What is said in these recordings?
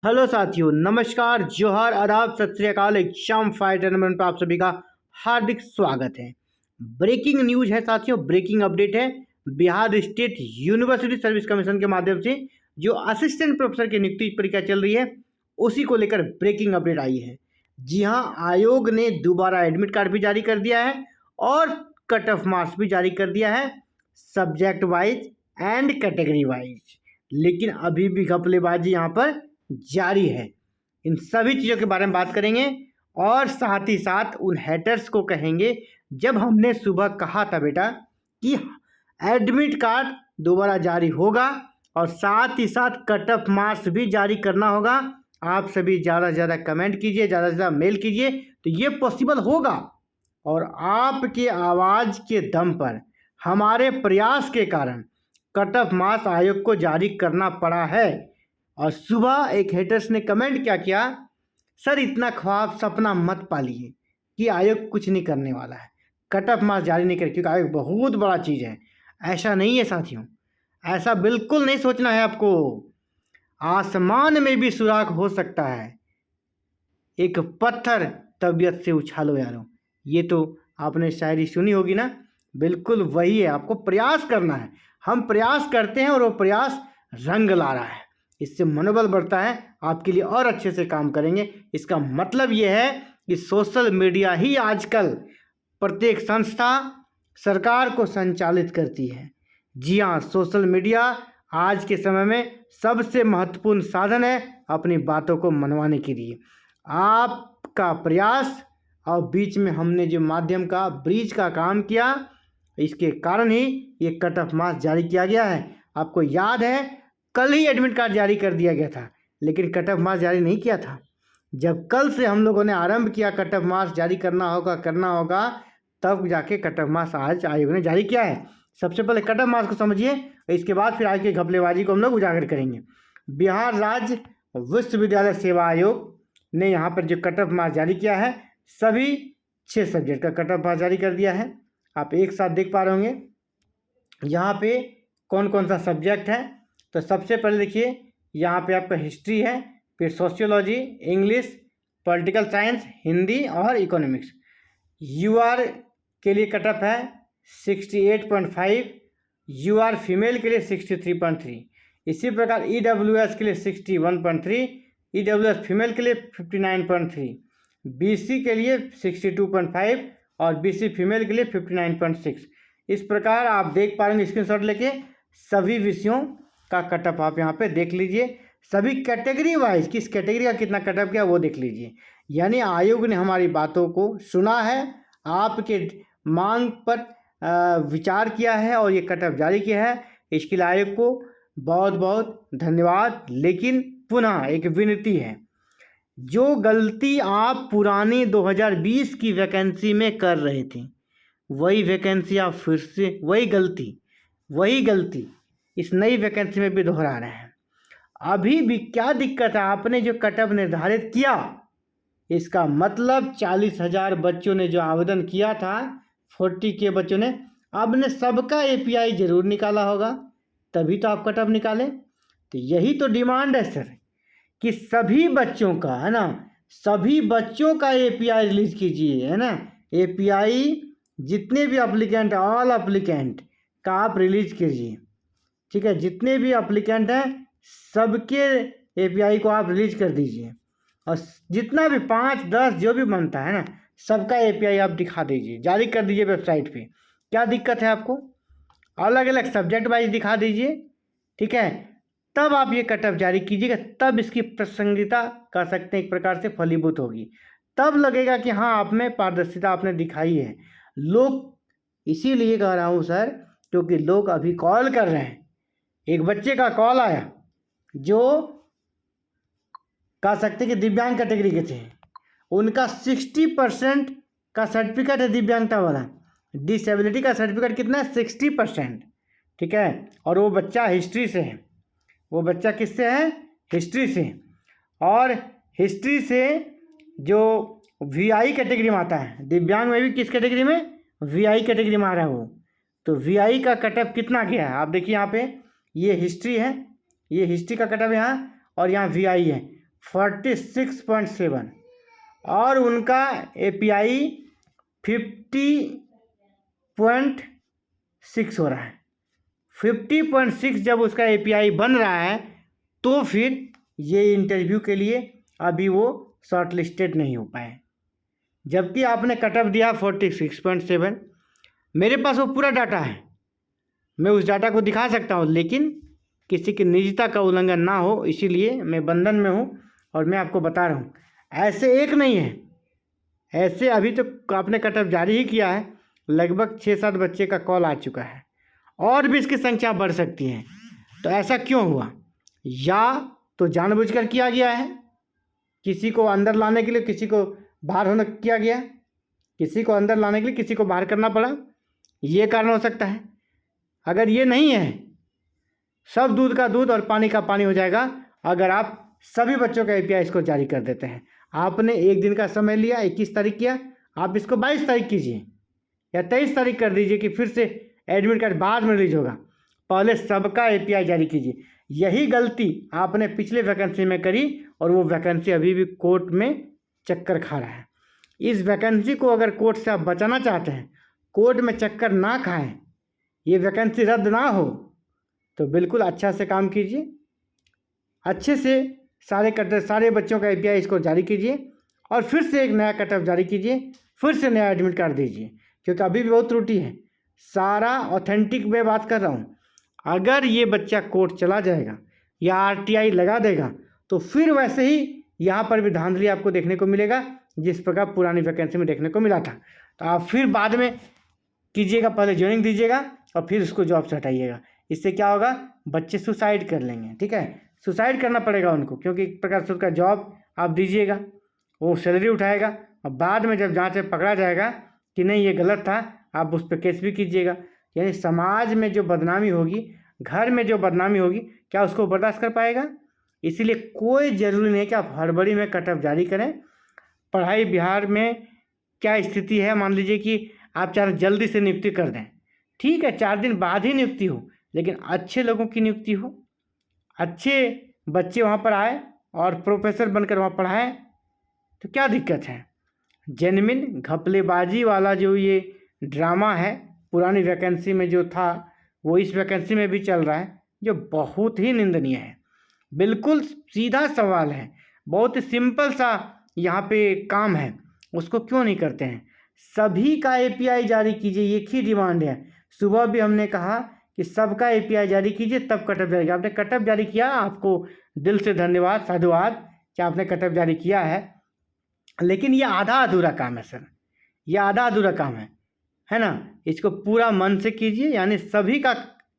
Hello साथियों, नमस्कार, जोहार, आदाब, सत श्री अकाल। एग्जाम फाइटर नंबर पर आप सभी का हार्दिक स्वागत है। ब्रेकिंग न्यूज है साथियों, ब्रेकिंग अपडेट है। Bihar state university service commission के माध्यम से जो असिस्टेंट प्रोफेसर की नियुक्ति प्रक्रिया चल रही है, उसी को लेकर ब्रेकिंग अपडेट आई है। जी हाँ, आयोग ने दोबारा एडमिट कार्ड भी जारी कर दिया है और कट ऑफ मार्क्स भी जारी कर दिया है, subject wise and category wise. लेकिन अभी भी घपलेबाजी यहाँ पर जारी है। इन सभी चीज़ों के बारे में बात करेंगे और साथ ही साथ उन हेटर्स को कहेंगे, जब हमने सुबह कहा था बेटा कि एडमिट कार्ड दोबारा जारी होगा और साथ ही साथ कट ऑफ मार्क्स भी जारी करना होगा। आप सभी ज़्यादा से ज़्यादा कमेंट कीजिए, ज़्यादा से ज़्यादा मेल कीजिए, तो ये पॉसिबल होगा। और आपके आवाज़ के दम पर, हमारे प्रयास के कारण कट ऑफ मार्क्स आयोग को जारी करना पड़ा है। और सुबह एक हेटर्स ने कमेंट क्या किया, सर इतना ख्वाब सपना मत पालिए कि आयोग कुछ नहीं करने वाला है, कट ऑफ मार्क्स जारी नहीं करे, क्योंकि आयोग बहुत बड़ा चीज़ है। ऐसा नहीं है साथियों, ऐसा बिल्कुल नहीं सोचना है आपको। आसमान में भी सुराख हो सकता है, एक पत्थर तबीयत से उछालो यारो। ये तो आपने शायरी सुनी होगी ना, बिल्कुल वही है। आपको प्रयास करना है, हम प्रयास करते हैं और वो प्रयास रंग ला रहा है। इससे मनोबल बढ़ता है, आपके लिए और अच्छे से काम करेंगे। इसका मतलब ये है कि सोशल मीडिया ही आजकल प्रत्येक संस्था सरकार को संचालित करती है। जी हाँ, सोशल मीडिया आज के समय में सबसे महत्वपूर्ण साधन है अपनी बातों को मनवाने के लिए। आपका प्रयास और बीच में हमने जो माध्यम का ब्रिज का काम किया, इसके कारण ही ये कट ऑफ मार्क्स जारी किया गया है। आपको याद है, कल ही एडमिट कार्ड जारी कर दिया गया था, लेकिन कट ऑफ मार्क्स जारी नहीं किया था। जब कल से हम लोगों ने आरंभ किया कट ऑफ मार्क्स जारी करना होगा, तब जाके कट ऑफ मार्क्स आज आयोग ने जारी किया है। सबसे पहले कट ऑफ मार्क्स को समझिए, इसके बाद फिर आगे घपलेबाजी को हम लोग उजागर करेंगे। बिहार राज्य विश्वविद्यालय सेवा आयोग ने यहाँ पर जो कट ऑफ मार्क्स जारी किया है, सभी 6 सब्जेक्ट का कट ऑफ मार्क्स जारी कर दिया है। आप एक साथ देख पा रहे होंगे यहाँ पे कौन कौन सा सब्जेक्ट है। तो सबसे पहले देखिए, यहाँ पे आपका हिस्ट्री है, फिर sociology, English, political science, Hindi और इकोनॉमिक्स। यूआर के लिए कट ऑफ है 68.5, यूआर फीमेल के लिए 63.3। इसी प्रकार ईडब्ल्यूएस के लिए 61.3, ईडब्ल्यूएस फीमेल के लिए 59.3, बीसी के लिए 62.5 और बीसी फीमेल के लिए 59.6। इस प्रकार आप देख पा रहे हैं स्क्रीनशॉट लेके, सभी विषयों का कट ऑफ आप यहाँ पे देख लीजिए। सभी कैटेगरी वाइज किस कैटेगरी का कितना कट ऑफ किया वो देख लीजिए। यानी आयोग ने हमारी बातों को सुना है, आपके मांग पर विचार किया है और ये कट ऑफ जारी किया है। इसके लिए आयोग को बहुत बहुत धन्यवाद। लेकिन पुनः एक विनती है, जो गलती आप पुरानी 2020 की वैकेंसी में कर रहे थे, वही वैकेंसी आप फिर से वही गलती इस नई वैकेंसी में भी दोहरा रहे हैं। अभी भी क्या दिक्कत है, आपने जो कट ऑफ निर्धारित किया, इसका मतलब 40,000 बच्चों ने जो आवेदन किया था, 40 के बच्चों ने, आपने सबका एपीआई जरूर निकाला होगा, तभी तो आप कट ऑफ निकालें। तो यही तो डिमांड है सर, कि सभी बच्चों का, है ना, सभी बच्चों का एपीआई रिलीज कीजिए, है ना। एपीआई जितने भी अप्लीकेंट, ऑल अप्लीकेंट का आप रिलीज कीजिए, ठीक है। जितने भी अप्लीकेंट हैं सबके एपीआई को आप रिलीज कर दीजिए, और जितना भी 5-10 जो भी बनता है ना, सबका एपीआई आप दिखा दीजिए, जारी कर दीजिए वेबसाइट पे। क्या दिक्कत है आपको, अलग अलग सब्जेक्ट वाइज दिखा दीजिए, ठीक है। तब आप ये कट ऑफ जारी कीजिएगा, तब इसकी प्रासंगिकता कह सकते हैं एक प्रकार से फलीभूत होगी। तब लगेगा कि हाँ, आप में पारदर्शिता आपने दिखाई है। लोग इसीलिए कह रहा हूँ सर, क्योंकि लोग अभी कॉल कर रहे हैं। एक बच्चे का कॉल आया जो कह सकते कि दिव्यांग कैटेगरी के थे, उनका 60% का सर्टिफिकेट है दिव्यांगता वाला, डिसेबिलिटी का सर्टिफिकेट कितना है, 60%, ठीक है। और वो बच्चा हिस्ट्री से है, वो बच्चा किससे है, हिस्ट्री से। और हिस्ट्री से जो वीआई कैटेगरी में आता है, दिव्यांग में भी किस कैटेगरी में, वीआई कैटेगरी में आ रहा है वो। तो वीआई का कट ऑफ कितना गया है, आप देखिए यहाँ पे, ये हिस्ट्री है, ये हिस्ट्री का कट ऑफ यहाँ, और यहाँ वीआई है 46.7 और उनका API 50.6 हो रहा है। 50.6 जब उसका API बन रहा है तो फिर ये इंटरव्यू के लिए अभी वो शॉर्ट लिस्टेड नहीं हो पाए, जबकि आपने कट ऑफ दिया 46.7। मेरे पास वो पूरा डाटा है, मैं उस डाटा को दिखा सकता हूँ, लेकिन किसी की निजता का उल्लंघन ना हो इसीलिए मैं बंधन में हूँ और मैं आपको बता रहा हूँ। ऐसे एक नहीं है, ऐसे अभी तो आपने कट ऑफ जारी ही किया है, लगभग 6-7 बच्चे का कॉल आ चुका है और भी इसकी संख्या बढ़ सकती है। तो ऐसा क्यों हुआ? या तो जानबूझकर किया गया है, किसी को अंदर लाने के लिए किसी को बाहर होना किया गया, किसी को अंदर लाने के लिए किसी को बाहर करना पड़ा, ये कारण हो सकता है। अगर ये नहीं है, सब दूध का दूध और पानी का पानी हो जाएगा अगर आप सभी बच्चों का API स्कोर जारी कर देते हैं। आपने एक दिन का समय लिया, 21 तारीख किया, आप इसको 22 तारीख कीजिए या 23 तारीख कर दीजिए कि फिर से एडमिट कार्ड बाद में रिलीज होगा। पहले सबका API जारी कीजिए। यही गलती आपने पिछले वैकेंसी में करी और वो वैकेंसी अभी भी कोर्ट में चक्कर खा रहा है। इस वैकेंसी को अगर कोर्ट से आप बचाना चाहते हैं, कोर्ट में चक्कर ना खाएं, ये वैकेंसी रद्द ना हो, तो बिल्कुल अच्छा से काम कीजिए, अच्छे से सारे बच्चों का API स्कोर जारी कीजिए और फिर से एक नया कट ऑफ जारी कीजिए, फिर से नया एडमिट कार्ड दीजिए, क्योंकि अभी भी बहुत त्रुटि है। सारा ऑथेंटिक मैं बात कर रहा हूँ। अगर ये बच्चा कोर्ट चला जाएगा या RTI लगा देगा तो फिर वैसे ही यहाँ पर भी धांधली आपको देखने को मिलेगा जिस प्रकार पुरानी वैकेंसी में देखने को मिला था। तो आप फिर बाद में कीजिएगा, पहले ज्वाइनिंग दीजिएगा और फिर उसको जॉब से हटाइएगा। इससे क्या होगा, बच्चे सुसाइड कर लेंगे। ठीक है, सुसाइड करना पड़ेगा उनको, क्योंकि एक प्रकार से उसका जॉब आप दीजिएगा, वो सैलरी उठाएगा और बाद में जब जांच में पकड़ा जाएगा कि नहीं ये गलत था, आप उस पर केस भी कीजिएगा। यानी समाज में जो बदनामी होगी, घर में जो बदनामी होगी, क्या उसको बर्दाश्त कर पाएगा? इसीलिए कोई ज़रूरी नहीं है कि आप हड़बड़ी में कट ऑफ जारी करें। पढ़ाई बिहार में क्या स्थिति है, मान लीजिए कि आप चाहे जल्दी से नियुक्ति कर दें, ठीक है, 4 दिन बाद ही नियुक्ति हो, लेकिन अच्छे लोगों की नियुक्ति हो, अच्छे बच्चे वहाँ पर आए और प्रोफेसर बनकर वहाँ पढ़ाएं, तो क्या दिक्कत है? जेन्युइन घपलेबाजी वाला जो ये ड्रामा है पुरानी वैकेंसी में जो था वो इस वैकेंसी में भी चल रहा है, जो बहुत ही निंदनीय है। बिल्कुल सीधा सवाल है, बहुत ही सिंपल सा यहाँ पे काम है, उसको क्यों नहीं करते हैं? सभी का API जारी कीजिए, एक ही डिमांड है। सुबह भी हमने कहा कि सबका API जारी कीजिए तब कट ऑफ जारी। आपने कट ऑफ जारी किया, आपको दिल से धन्यवाद, साधुवाद कि आपने कट ऑफ जारी किया है, लेकिन ये आधा अधूरा काम है सर, ये आधा अधूरा काम है ना। इसको पूरा मन से कीजिए, यानी सभी का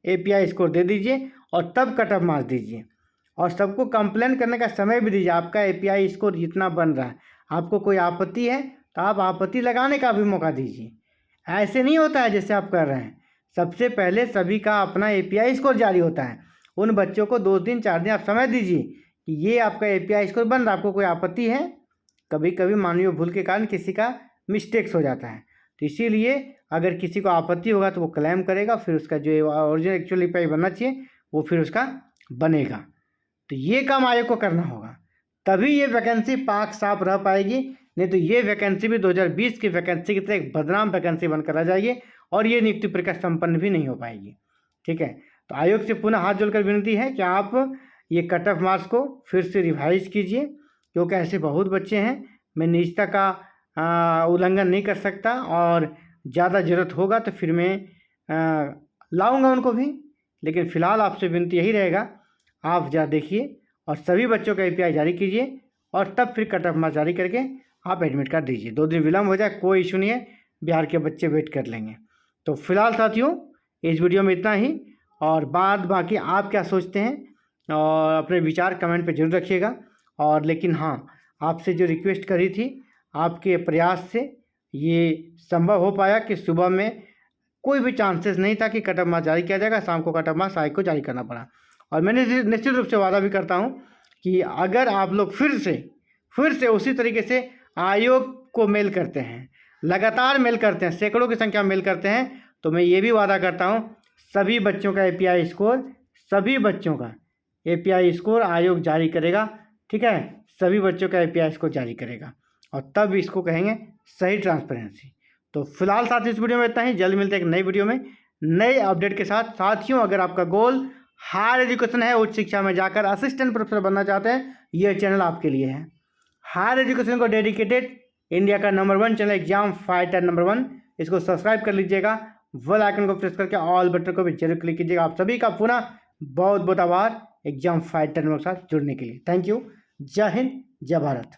API स्कोर दे दीजिए और तब कट ऑफ मार्क्स दीजिए और सबको कंप्लेन करने का समय भी दीजिए। आपका API स्कोर जितना बन रहा है, आपको कोई आपत्ति है तो आप आपत्ति लगाने का भी मौका दीजिए। ऐसे नहीं होता है जैसे आप कर रहे हैं। सबसे पहले सभी का अपना API स्कोर जारी होता है। उन बच्चों को 2 दिन 4 दिन आप समय दीजिए कि ये आपका API स्कोर बन रहा है, आपको कोई आपत्ति है? कभी कभी मानवीय भूल के कारण किसी का मिस्टेक्स हो जाता है, तो इसीलिए अगर किसी को आपत्ति होगा तो वो क्लेम करेगा, फिर उसका जो ओरिजिनल एक्चुअल API बनना चाहिए वो फिर उसका बनेगा। तो ये काम आयोग को करना होगा, तभी ये वैकेंसी पाक साफ रह पाएगी। नहीं तो ये वैकेंसी भी 2020 की वैकेंसी की तरह एक बदनाम वैकेंसी बनकर आ जाएगी और ये नियुक्ति प्रक्रिया संपन्न भी नहीं हो पाएगी। ठीक है, तो आयोग से पुनः हाथ जोड़कर विनती है कि आप ये कट ऑफ मार्क्स को फिर से रिवाइज कीजिए, क्योंकि ऐसे बहुत बच्चे हैं। मैं निजता का उल्लंघन नहीं कर सकता और ज़्यादा ज़रूरत होगा तो फिर मैं लाऊंगा उनको भी, लेकिन फ़िलहाल आपसे विनती यही रहेगा, आप जा देखिए और सभी बच्चों का API जारी कीजिए और तब फिर कट ऑफ मार्क्स जारी करके आप एडमिट कार्ड दीजिए। 2 दिन विलम्ब हो जाए कोई इशू नहीं है, बिहार के बच्चे वेट कर लेंगे। तो फिलहाल साथियों इस वीडियो में इतना ही, और बाकी आप क्या सोचते हैं और अपने विचार कमेंट पे जरूर रखिएगा। और लेकिन हाँ, आपसे जो रिक्वेस्ट करी थी, आपके प्रयास से ये संभव हो पाया कि सुबह में कोई भी चांसेस नहीं था कि कट ऑफ मार्क्स जारी किया जाएगा, शाम को कट ऑफ मार्क्स आयोग को जारी करना पड़ा। और मैंने निश्चित रूप से वादा भी करता हूँ कि अगर आप लोग फिर से उसी तरीके से आयोग को मेल करते हैं, लगातार मेल करते हैं, सैकड़ों की संख्या में मेल करते हैं, तो मैं ये भी वादा करता हूँ सभी बच्चों का API स्कोर आयोग जारी करेगा ठीक है, सभी बच्चों के APIs को जारी करेगा और तब इसको कहेंगे सही ट्रांसपेरेंसी। तो फिलहाल साथियों इस वीडियो में इतना ही, जल्द मिलते हैं एक नई वीडियो में नए अपडेट के साथ। साथियों अगर आपका गोल हायर एजुकेशन है, उच्च शिक्षा में जाकर असिस्टेंट प्रोफेसर बनना चाहते हैं, यह चैनल आपके लिए है। हायर एजुकेशन को डेडिकेटेड इंडिया का number 1 channel exam fighter number 1, इसको सब्सक्राइब कर लीजिएगा, बेल आइकन को प्रेस करके ऑल बटन को भी जरूर क्लिक कीजिएगा। आप सभी का पुनः बहुत बहुत आभार एग्जाम फाइटर के साथ जुड़ने के लिए। Thank you. जय हिंद, जय भारत।